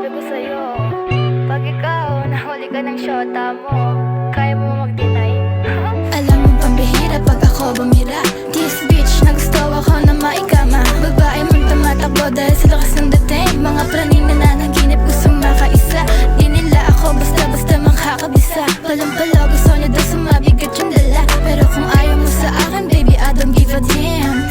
ko sa'yo, pag ikaw nahuli ka ng syota mo, kaya mo mag-deny? Alam mo pambihira pag ako bumira. This bitch na gusto ako na maikama. Babae mong tumatakbo dahil sa lakas ng dating. Mga praning na nanaginip gustong makaisa. Di nila ako basta-basta makakabisa. Palang-pala gusto niya daw sumabigat yung dala. Pero kung ayaw mo sa akin baby I don't give a damn.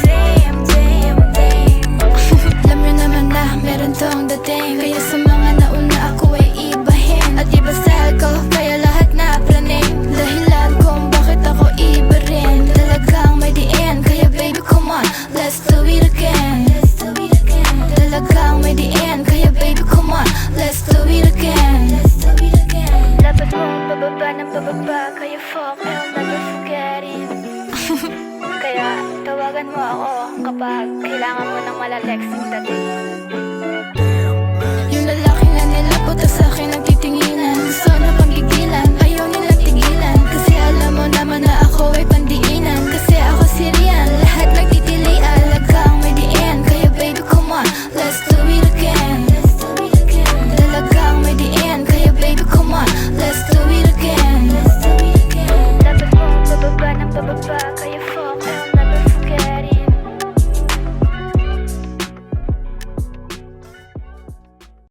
Alam nyo naman na meron tong dating. Kaya sa mga nauna ako ay ibahin. At iba style ko kaya lahat na praning. Dahilan kung bakit ako iba rin. Talagang may diin kaya baby come on, let's do it again. Talagang may diin kaya baby come on, let's do it again. Dapat mong bababa ng bababa, kaya fuck, I'll never forget it. Kaya tawagan mo ako kapag kailangan mo ng malalexing dating. Yung lalaki na nilaputa sa akin nagtitinginan. Gusto na panggigilan, ayaw nilang tigilan. Kasi alam mo naman na ako ay pandiin.